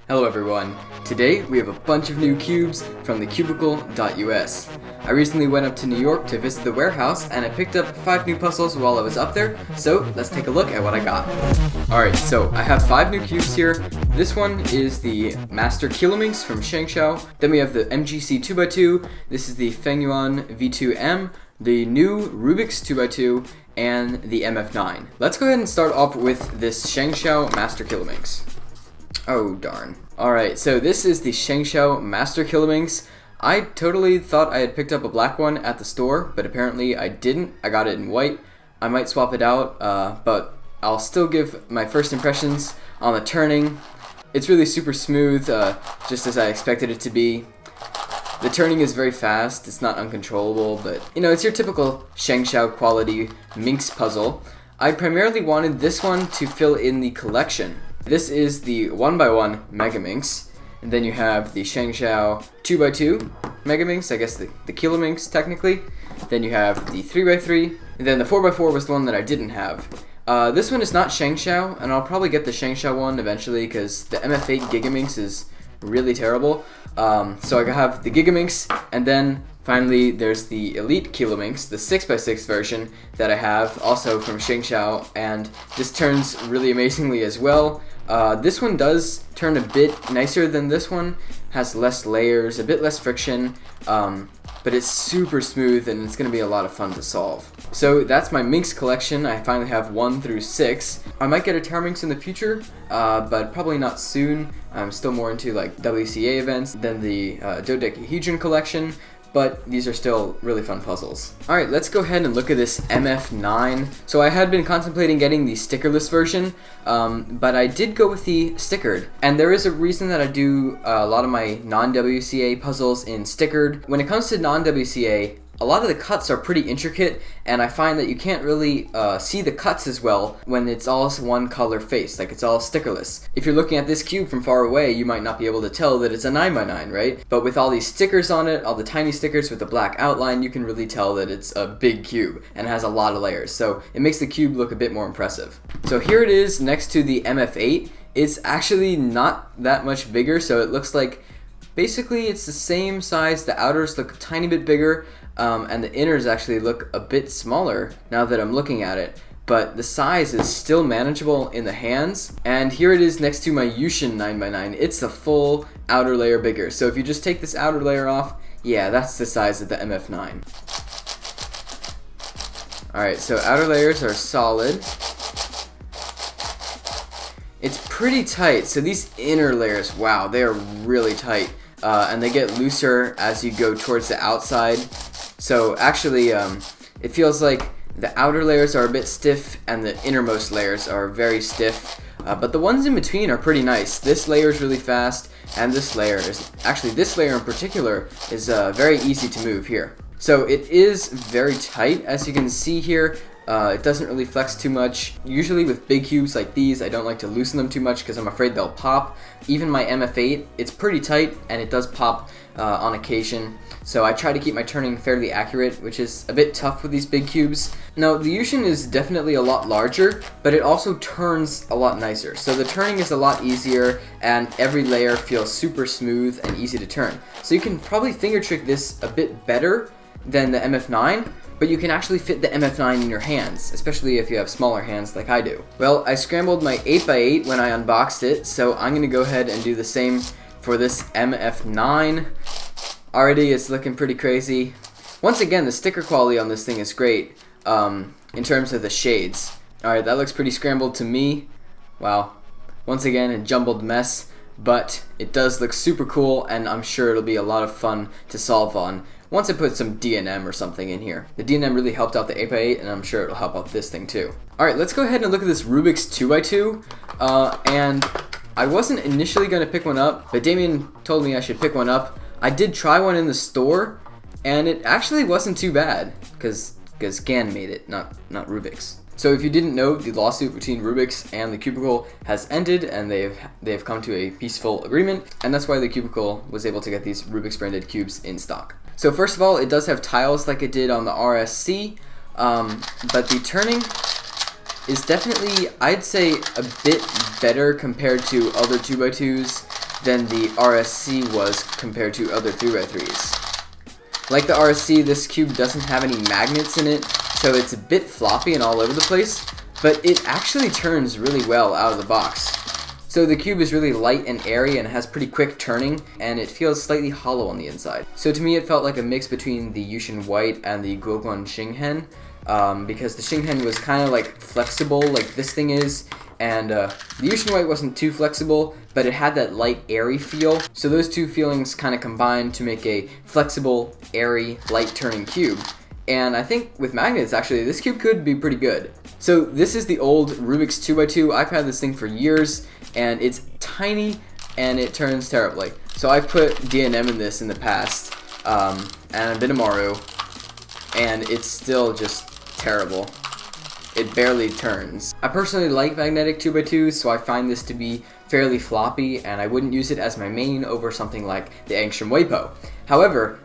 Hello everyone. Today we have a bunch of new cubes from the cubicle.us. I recently went up to New York to visit the warehouse and I picked up 5 new puzzles while I was up there, so let's take a look at what I got. Alright, so I have 5 new cubes here. This one is the Master Kilominx from ShengShou. Then we have the MGC 2x2. This is the FangYuan V2M, the new Rubiks 2x2, and the MF9. Let's go ahead and start off with this ShengShou Master Kilominx. Oh darn. Alright, so this is the ShengShou Master Kilominx. I totally thought I had picked up a black one at the store, but apparently I didn't. I got it in white. I might swap it out, but I'll still give my first impressions on the turning. It's really super smooth, just as I expected it to be. The turning is very fast, it's not uncontrollable, but you know, it's your typical ShengShou quality Minx puzzle. I primarily wanted this one to fill in the collection. This is the 1x1 Megaminx, and then you have the ShengShou 2x2 Megaminx, I guess the Kilominx technically. Then you have the 3x3, and then the 4x4 was the one that I didn't have. This one is not ShengShou, and I'll probably get the ShengShou one eventually because the MF8 Gigaminx is really terrible. So I have the Gigaminx, and then finally there's the Elite Kilominx, the 6x6 version that I have, also from ShengShou, and this turns really amazingly as well. This one does turn a bit nicer than this one, has less layers, a bit less friction, but it's super smooth and it's going to be a lot of fun to solve. So that's my Minx collection. I finally have 1 through 6. I might get a Terminx in the future, but probably not soon. I'm still more into like WCA events than the dodecahedron collection, but these are still really fun puzzles. Alright, let's go ahead and look at this MF9. So I had been contemplating getting the stickerless version, but I did go with the stickered. And there is a reason that I do a lot of my non-WCA puzzles in stickered. When it comes to non-WCA, a lot of the cuts are pretty intricate, and I find that you can't really see the cuts as well when it's all one color face, like it's all stickerless. If you're looking at this cube from far away, you might not be able to tell that it's a 9x9, right? But with all these stickers on it, all the tiny stickers with the black outline, you can really tell that it's a big cube and has a lot of layers. So it makes the cube look a bit more impressive. So here it is next to the MF8. It's actually not that much bigger, so it looks like basically it's the same size. The outers look a tiny bit bigger, and the inners actually look a bit smaller now that I'm looking at it, but the size is still manageable in the hands. And here it is next to my Yushin 9x9. It's a full outer layer bigger. So if you just take this outer layer off, yeah, that's the size of the MF9. Alright, so outer layers are solid. It's pretty tight, so these inner layers, wow, they are really tight. And they get looser as you go towards the outside. So actually, it feels like the outer layers are a bit stiff and the innermost layers are very stiff. But the ones in between are pretty nice. This layer is really fast, and this layer is, actually this layer in particular, is very easy to move here. So it is very tight, as you can see here. It doesn't really flex too much. Usually with big cubes like these, I don't like to loosen them too much because I'm afraid they'll pop. Even my MF8, it's pretty tight and it does pop on occasion. So I try to keep my turning fairly accurate, which is a bit tough with these big cubes. Now the Yushin is definitely a lot larger, but it also turns a lot nicer. So the turning is a lot easier and every layer feels super smooth and easy to turn. So you can probably finger trick this a bit better than the MF9, but you can actually fit the MF9 in your hands, especially if you have smaller hands like I do. Well, I scrambled my 8x8 when I unboxed it, so I'm going to go ahead and do the same for this MF9. Already it's looking pretty crazy. Once again, the sticker quality on this thing is great in terms of the shades. Alright, that looks pretty scrambled to me. Wow. Once again, a jumbled mess, but it does look super cool, and I'm sure it'll be a lot of fun to solve on once I put some DNM or something in here. The DNM really helped out the 8x8, and I'm sure it'll help out this thing too. Alright, let's go ahead and look at this Rubiks 2x2. And I wasn't initially going to pick one up, but Damien told me I should pick one up. I did try one in the store, and it actually wasn't too bad, because GAN made it, not Rubiks. So if you didn't know, the lawsuit between Rubiks and the Cubicle has ended, and they've come to a peaceful agreement, and that's why the Cubicle was able to get these Rubiks branded cubes in stock. So first of all, it does have tiles like it did on the RSC, but the turning is definitely, I'd say, a bit better compared to other 2x2s. than the RSC was compared to other 3x3s. Like the RSC, this cube doesn't have any magnets in it, so it's a bit floppy and all over the place, but it actually turns really well out of the box. So the cube is really light and airy and has pretty quick turning, and it feels slightly hollow on the inside. So to me it felt like a mix between the Yushin White and the Guoguan Xinghen, because the Xinghen was kind of like flexible like this thing is, and the Yushin White wasn't too flexible, but it had that light airy feel. So those two feelings kind of combined to make a flexible, airy, light turning cube. And I think with magnets actually this cube could be pretty good. So this is the old Rubik's 2x2. I've had this thing for years, and it's tiny and it turns terribly. So I've put D&M in this in the past, and I've been to Maru, and it's still just terrible. It barely turns. I personally like magnetic 2x2s, so I find this to be fairly floppy, and I wouldn't use it as my main over something like the Angstrom Weipo. However,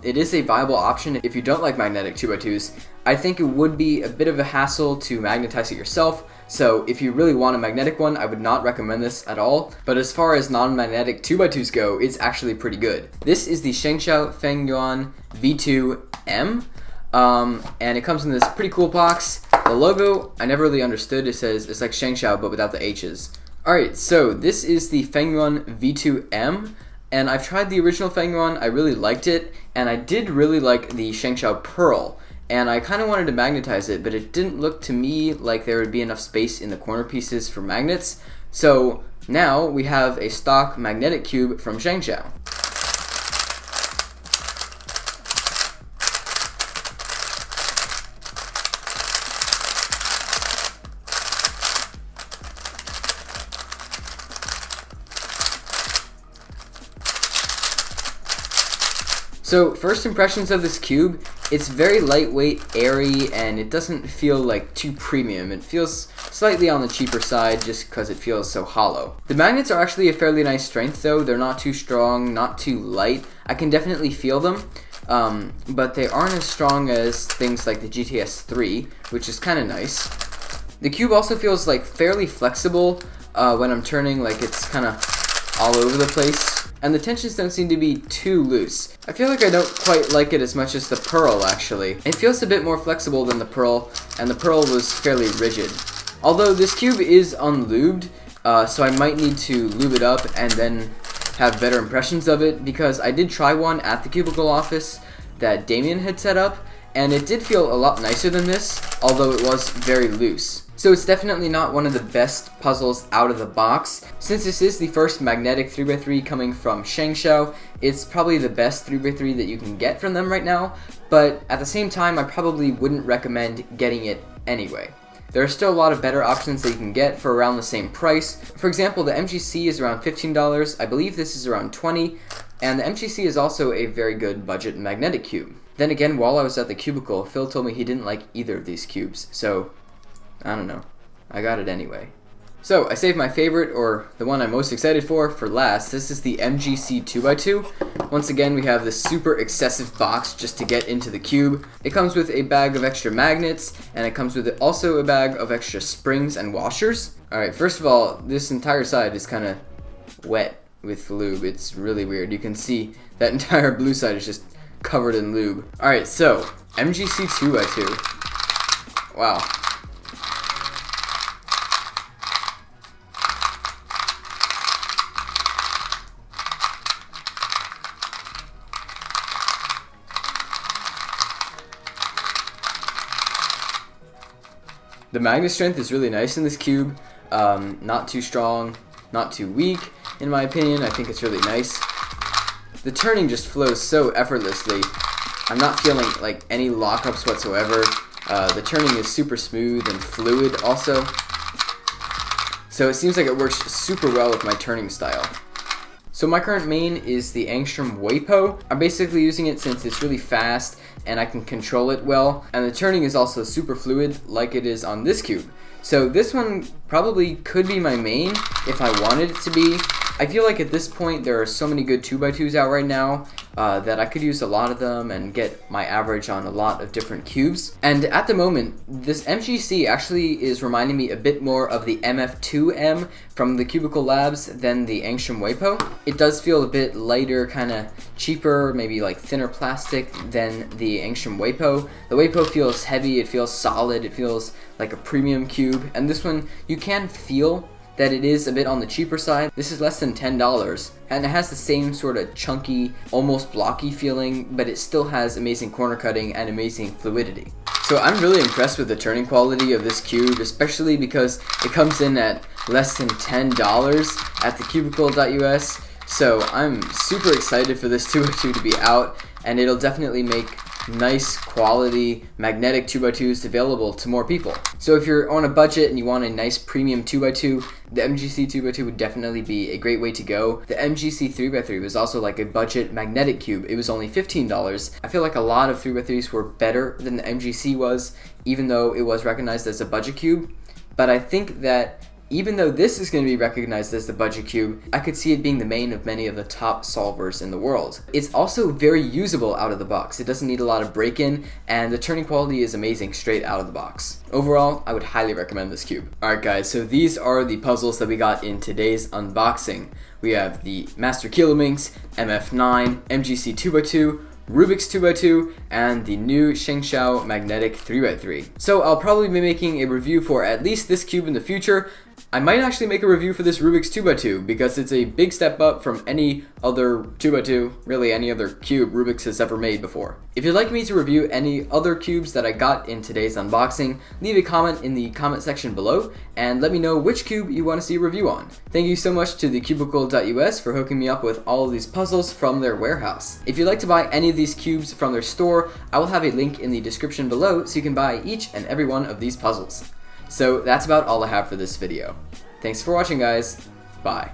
it is a viable option if you don't like magnetic 2x2s. I think it would be a bit of a hassle to magnetize it yourself, so if you really want a magnetic one, I would not recommend this at all. But as far as non-magnetic 2x2s go, it's actually pretty good. This is the ShengShou FangYuan V2M, and it comes in this pretty cool box. The logo, I never really understood. It says it's like ShengShou but without the H's. Alright, so this is the FangYuan V2M, and I've tried the original FangYuan. I really liked it, and I did really like the ShengShou Pearl. And I kind of wanted to magnetize it, but it didn't look to me like there would be enough space in the corner pieces for magnets. So now we have a stock magnetic cube from ShengShou. So first impressions of this cube, it's very lightweight, airy, and it doesn't feel like too premium. It feels slightly on the cheaper side just because it feels so hollow. The magnets are actually a fairly nice strength though. They're not too strong, not too light. I can definitely feel them, but they aren't as strong as things like the GTS 3, which is kind of nice. The cube also feels like fairly flexible when I'm turning, like it's kind of all over the place. And the tensions don't seem to be too loose. I feel like I don't quite like it as much as the Pearl actually. It feels a bit more flexible than the Pearl, and the Pearl was fairly rigid. Although this cube is unlubed, so I might need to lube it up and then have better impressions of it, because I did try one at the cubicle office that Damien had set up, and it did feel a lot nicer than this, although it was very loose. So it's definitely not one of the best puzzles out of the box. Since this is the first magnetic 3x3 coming from ShengShou, it's probably the best 3x3 that you can get from them right now, but at the same time I probably wouldn't recommend getting it anyway. There are still a lot of better options that you can get for around the same price. For example, the MGC is around $15, I believe this is around $20, and the MGC is also a very good budget magnetic cube. Then again, while I was at the cubicle, Phil told me he didn't like either of these cubes, so I don't know. I got it anyway. So I saved my favorite, or the one I'm most excited for last. This is the MGC 2x2. Once again, we have this super excessive box just to get into the cube. It comes with a bag of extra magnets, and it comes with also a bag of extra springs and washers. Alright, first of all, this entire side is kind of wet with lube. It's really weird. You can see that entire blue side is just covered in lube. Alright, so MGC 2x2. Wow. The magnet strength is really nice in this cube. Not too strong, not too weak, in my opinion. I think it's really nice. The turning just flows so effortlessly. I'm not feeling like any lockups whatsoever. The turning is super smooth and fluid also. So it seems like it works super well with my turning style. So my current main is the Angstrom Weipo. I'm basically using it since it's really fast and I can control it well, and the turning is also super fluid like it is on this cube. So this one probably could be my main if I wanted it to be. I feel like at this point there are so many good 2x2s out right now. that I could use a lot of them and get my average on a lot of different cubes. And at the moment, this MGC actually is reminding me a bit more of the MF2M from the Cubicle Labs than the Angstrom Weipo. It does feel a bit lighter, kind of cheaper, maybe like thinner plastic than the Angstrom Weipo. The Weipo feels heavy, it feels solid, it feels like a premium cube, and this one you can feel that it is a bit on the cheaper side. This is less than $10, and it has the same sort of chunky, almost blocky feeling, but it still has amazing corner cutting and amazing fluidity. So I'm really impressed with the turning quality of this cube, especially because it comes in at less than $10 at the Cubicle.us. So I'm super excited for this 2x2 to be out, and it'll definitely make nice quality magnetic 2x2s available to more people. So if you're on a budget and you want a nice premium 2x2, the MGC 2x2 would definitely be a great way to go. The MGC 3x3 was also like a budget magnetic cube. It was only $15. I feel like a lot of 3x3s were better than the MGC was, even though it was recognized as a budget cube. But I think that even though this is going to be recognized as the budget cube, I could see it being the main of many of the top solvers in the world. It's also very usable out of the box. It doesn't need a lot of break-in, and the turning quality is amazing straight out of the box. Overall, I would highly recommend this cube. Alright guys, so these are the puzzles that we got in today's unboxing. We have the Master Kilominx, MF9, MGC 2x2, Rubiks 2x2, and the new ShengShou Magnetic 3x3. So I'll probably be making a review for at least this cube in the future. I might actually make a review for this Rubiks 2x2 because it's a big step up from any other 2x2, really any other cube Rubiks has ever made before. If you'd like me to review any other cubes that I got in today's unboxing, leave a comment in the comment section below and let me know which cube you want to see a review on. Thank you so much to the Cubicle.us for hooking me up with all of these puzzles from their warehouse. If you'd like to buy any of these cubes from their store, I will have a link in the description below so you can buy each and every one of these puzzles. So that's about all I have for this video. Thanks for watching, guys. Bye.